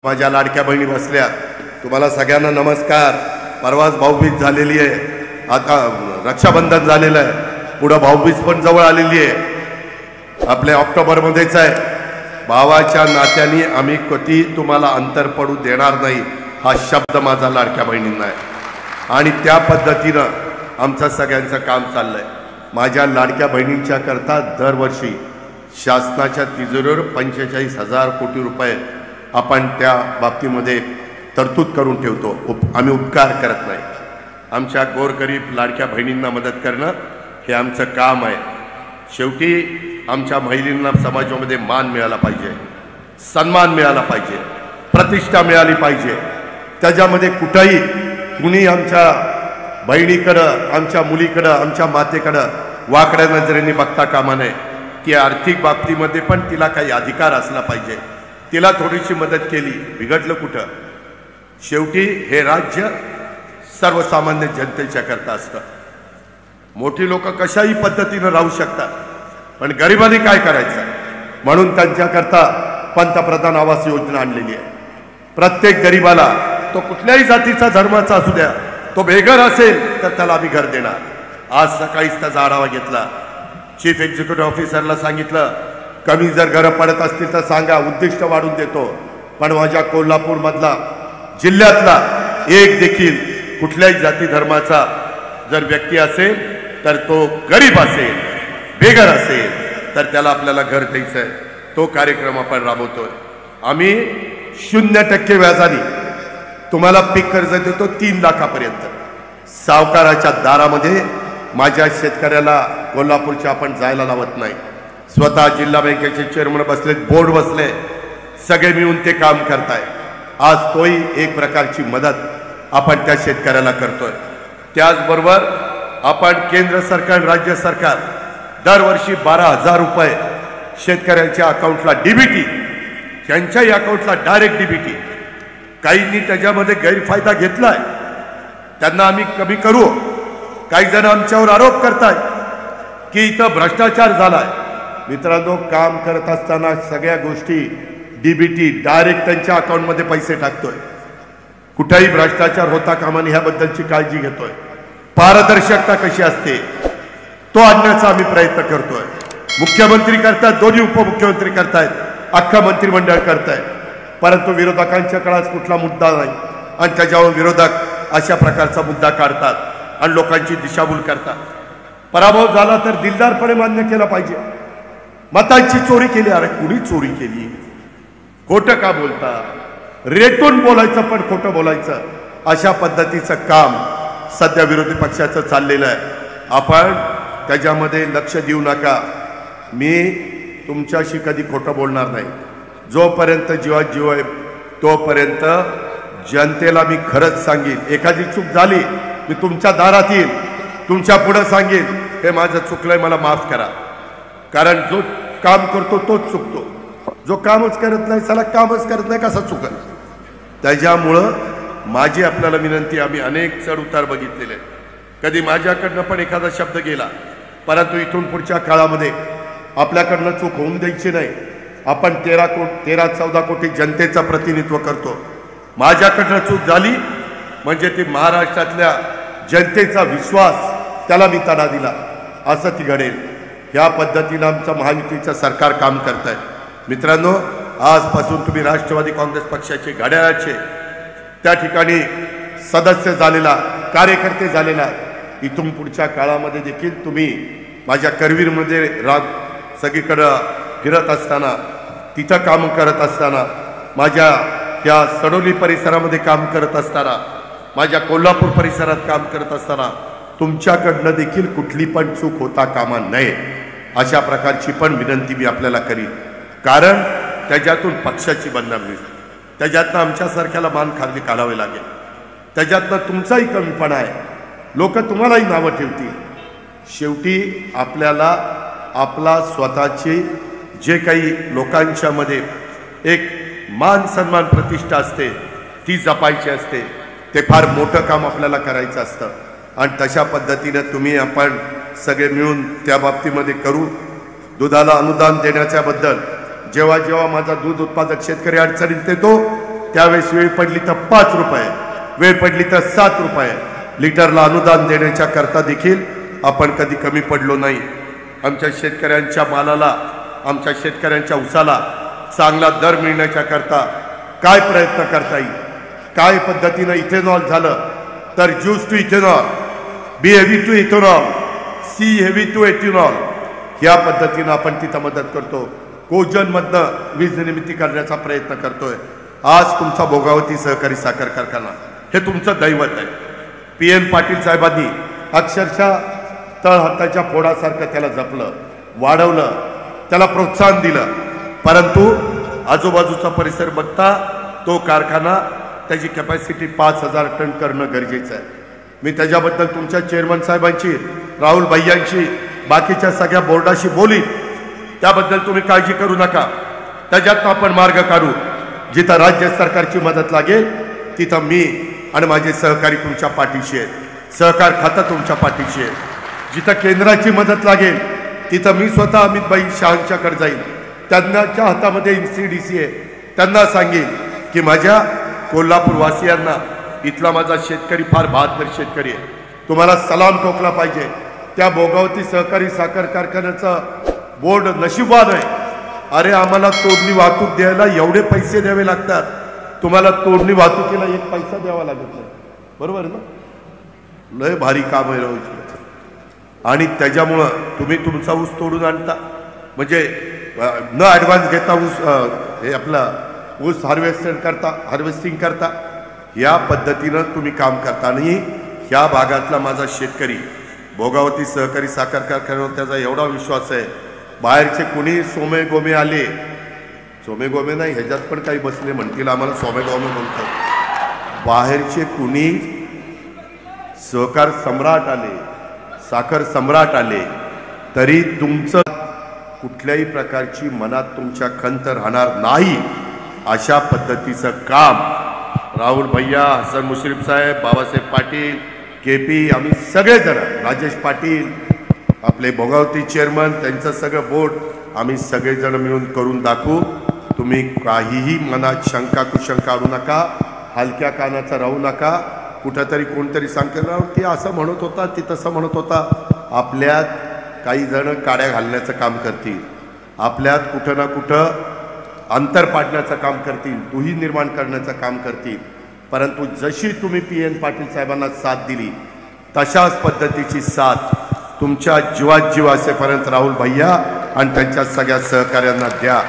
माझ्या लाडक्या बहिणी बसल्या, तुम्हाला सगळ्यांना नमस्कार। परवाच भाऊबीज झालेली आहे, आता रक्षाबंधन झालेलं आहे, पुढे भाऊबीज पण जवळ आलेली आहे, आपल्या ऑक्टोबरमध्येच आहे। भावाच्या नात्याने आम्ही कधी तुम्हाला अंतर पडू देणार नाही हा शब्द माझा लाडक्या बहिणींना आहे आणि त्या पद्धतीनं आमचं सगळ्यांचं काम चाललंय। माझ्या लाडक्या बहिणींच्या करता दरवर्षी शासनाच्या तिजोरीवर 45,000 कोटी रुपये आपण त्या बाबतीमध्ये तरतूद करून ठेवतो। आम्ही उपकार करत नाही, आमच्या गोरगरीब लाडक्या बहिणींना मदत करणं हे आमचं काम आहे। शेवटी आमच्या महिलांना समाजामध्ये मान मिळाला पाहिजे, सन्मान मिळाला पाहिजे, प्रतिष्ठा मिळाली पाहिजे। त्याच्यामध्ये कुठेही कुणी आमच्या बहिणीकडं, आमच्या मुलीकडं, आमच्या मातेकडं वाकड्या नजरेने बघता कामा नये। ती आर्थिक बाबतीमध्ये पण तिला काही अधिकार असला पाहिजे, तिला थोडीशी मदत केली, बिघडलं कुठं? शेवटी हे राज्य सर्वसामान्य जनतेच्या करता असतं। मोठी लोक कशाही पद्धतीनं राहू शकतात, पण गरिबांनी काय करायचं? म्हणून त्यांच्याकरता पंतप्रधान आवास योजना आणलेली आहे। प्रत्येक गरिबाला, तो कुठल्याही जातीचा धर्माचा असू द्या, तो बेघर असेल तर त्याला आम्ही घर देणार। आज सकाळीच त्याचा आढावा घेतला, चीफ एक्झिक्युटिव्ह ऑफिसरला सांगितलं कमी जर घरं पडत असतील तर सांगा, उद्दिष्ट वाढून देतो। पण माझ्या कोल्हापूरमधला जिल्ह्यातला एक देखील कुठल्याही जाती धर्माचा जर व्यक्ती असेल तर तो गरीब असेल, बेघर असेल तर त्याला आपल्याला घर द्यायचं आहे। तो कार्यक्रम आपण राबवतोय। आम्ही 0% व्याजाने तुम्हाला पीक कर्ज देतो 3 लाखापर्यंत। सावकाराच्या दारामध्ये माझ्या शेतकऱ्याला कोल्हापूरच्या आपण जायला लावत नाही। स्वतः जिल्हा बँकेचे चेअरमन बसले, बोर्ड बसले, सगळे मिळून ते काम करताय। आज तोही एक प्रकारची मदत आपण त्या शेतकऱ्याला करतोय। त्याचबरोबर आपण केंद्र सरकार, राज्य सरकार दरवर्षी 12,000 रुपये शेतकऱ्यांच्या अकाउंटला डीबीटी, त्यांच्याही अकाउंटला डायरेक्ट डीबीटी। काहींनी त्याच्यामध्ये गैरफायदा घेतलाय, त्यांना आम्ही कमी करू। काही जण आमच्यावर आरोप करतायत की इथं भ्रष्टाचार झालाय। मित्रांनो, काम करत असताना सगळ्या गोष्टी डीबीटी डायरेक्ट त्यांच्या अकाउंटमध्ये पैसे टाकतोय। कुठेही भ्रष्टाचार होता कामा नये ह्याबद्दलची काळजी घेतोय। पारदर्शकता कशी असते तो आणण्याचा आम्ही प्रयत्न करतोय। मुख्यमंत्री करतायत, दोन्ही उपमुख्यमंत्री करतायत, अख्खा मंत्रिमंडळ करतायत, परंतु विरोधकांच्या काळात कुठला मुद्दा नाही आणि त्याच्यावर विरोधक अशा प्रकारचा मुद्दा काढतात आणि लोकांची दिशाभूल करतात। पराभव झाला तर दिलदारपणे मान्य केला पाहिजे। मतांची चोरी केली, अरे कुणी चोरी केली? खोटं का बोलता? रेटून बोलायचं पण खोटं बोलायचं, अशा पद्धतीचं काम सध्या विरोधी पक्षाचं चाललेलं आहे। आपण त्याच्यामध्ये लक्ष देऊ नका। मी तुमच्याशी कधी खोटं बोलणार नाही। जोपर्यंत जीवात जीव आहे तोपर्यंत जनतेला मी खरंच सांगेन। एखादी चूक झाली मी तुमच्या दारात येईल, तुमच्या पुढे सांगेन हे माझं चुकलंय, मला माफ करा। कारण जो काम करतो तोच चुकतो, जो कामच करत नाही, साला कामच करत नाही कसा चुकल? त्याच्यामुळं माझी आपल्याला विनंती, आम्ही अनेक चढ उतार बघितलेले, कधी माझ्याकडनं पण एखादा शब्द गेला, परंतु इथून पुढच्या काळामध्ये आपल्याकडनं चूक होऊन द्यायची नाही। आपण 13-14 कोटी जनतेचं प्रतिनिधित्व करतो। माझ्याकडनं चूक झाली म्हणजे ती महाराष्ट्रातल्या जनतेचा विश्वास त्याला मी तडा दिला, असं ती घडेल। ह्या पद्धतीनं आमचं महायुतीचं सरकार काम करत आहे। मित्रांनो, आजपासून तुम्ही राष्ट्रवादी काँग्रेस पक्षाचे घड्याळाचे त्या ठिकाणी सदस्य झालेला, कार्यकर्ते झालेला, इथून पुढच्या काळामध्ये देखील तुम्ही माझ्या करवीरमध्ये सगळीकडं फिरत असताना, तिथं काम करत असताना, माझ्या या सडोली परिसरामध्ये काम करत असताना, माझ्या कोल्हापूर परिसरात काम करत असताना तुमच्याकडनं देखील कुठली पण चूक होता कामा नये, अशा प्रकारची पण विनंती मी आपल्याला करीन। कारण त्याच्यातून पक्षाची बदनामी होईल, त्याच्यातनं आमच्यासारख्याला मान खाली काढावे लागेल, त्याच्यातनं तुमचाही कमीपणा आहे, लोक तुम्हालाही नावं ठेवतील। शेवटी आपल्याला आपला स्वतःची जे काही लोकांच्या मध्ये एक मान सन्मान प्रतिष्ठा असते ती जपायची असते। ते फार मोठं काम आपल्याला करायचं असतं आणि तशा पद्धतीनं तुम्ही आपण सगळे मिळून त्या बाबतीमध्ये करू। दुधाला अनुदान देण्याच्याबद्दल जेव्हा जेव्हा माझा दूध उत्पादक शेतकरी अडचणीत येतो त्यावेळेस वेळ पडली तर 5 रुपये, वेळ पडली तर 7 रुपये लिटरला अनुदान देण्याच्या करता देखील आपण कधी कमी पडलो नाही. आमच्या शेतकऱ्यांच्या मालाला, आमच्या शेतकऱ्यांच्या उसाला चांगला दर मिळण्याच्या करता काय प्रयत्न करता येईल, काय पद्धतीनं इथेनॉल झालं तर juice to ethanol, B heavy to ethanol, C heavy to ethanol, या पद्धतीनं आपण तिथं मदत करतो. कोजनमधनं वीज निर्मिती करण्याचा प्रयत्न करतोय. आज तुमचा भोगावती सहकारी साखर कारखाना हे तुमचं दैवत आहे. PN पाटील साहेबांनी अक्षरशः तळहाताच्या फोडासारखं त्याला जपलं, वाढवलं, त्याला प्रोत्साहन दिलं. परंतु आजूबाजूचा परिसर बघता तो कारखाना त्याची कॅपॅसिटी 5,000 टन करणं गरजेचं आहे. मी त्याच्याबद्दल तुमच्या चेअरमन साहेबांची, राहुल भैयांची, बाकीच्या सगळ्या बोर्डाशी बोलीन. त्याबद्दल तुम्ही काळजी करू नका. त्याच्यातनं आपण मार्ग काढू. जिथं राज्य सरकारची मदत लागेल तिथं मी आणि माझे सहकारी तुमच्या पाठीशी आहेत. सहकार खातं तुमच्या पाठीशी आहे. जिथं केंद्राची मदत लागेल तिथं मी स्वतः अमितभाई शहांच्याकडे जाईल. त्यांच्या हातामध्ये NCDC आहे. त्यांना सांगेन की माझ्या कोल्हापूरवासियांना, इथला माझा शेतकरी फार बहादर शेतकरी आहे, तुम्हाला सलाम ठोकला पाहिजे. त्या भोगावती सहकारी साखर कारखान्याचा बोर्ड नशीबवान आहे. अरे आम्हाला तोडणी वाहतूक द्यायला एवढे पैसे द्यावे लागतात, तुम्हाला तोडणी वाहतुकीला 1 पैसा द्यावा लागत नाही. बरोबर आहे ना? लय भारी काम आहे राहू. आणि त्याच्यामुळं तुम्ही तुमचा ऊस तोडून आणता, म्हणजे न ॲडव्हान्स घेता ऊस हे आपला ऊस हार्वेस्टिंग करता. या पद्धतीनं तुम्ही काम करता. आणि ह्या भागातला माझा शेतकरी भोगावती सहकारी साखर कारखान्यावर त्याचा एवढा विश्वास आहे. बाहेरचे कुणी सोमे गोमे आले, सोमे गोमे नाही ह्याच्यात पण काही बसले म्हणतील आम्हाला सोमे गोमे म्हणतात. बाहेरचे कुणी सहकार सम्राट आले, साखर सम्राट आले, तरी तुमचं कुठल्याही प्रकारची मनात तुमच्या खंत राहणार नाही. अशा पद्धतीचं काम राहुल भैया, हसन मुश्रीफ साहेब, बाबासाहेब पाटील, KP, आम्ही सगळेजण, राजेश पाटील, आपले भोगावती चेअरमन, त्यांचं सगळं बोर्ड, आम्ही सगळेजण मिळून करून दाखवू. तुम्ही काहीही मनात शंका कुशंका आणू नका, हलक्या कानाचा राहू नका. कुठंतरी कोणतरी सांगते की असं म्हणत होता, ती तसं म्हणत होता. आपल्यात काही जण काड्या घालण्याचं काम करतील, आपल्यात कुठं ना कुठं अंतर पाडण्याचं काम करतील, दुही निर्माण करण्याचं काम करतील. परंतु जशी तुम्ही PN पाटील साहेबांना साथ दिली तशाच पद्धतीची साथ तुमच्या जीवात जीव असेपर्यंत राहुल भैया आणि त्यांच्या सगळ्या सहकार्यांना द्या.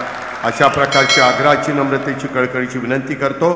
अशा प्रकारची आग्रहाची, नम्रतेची, कळकळीची विनंती करतो.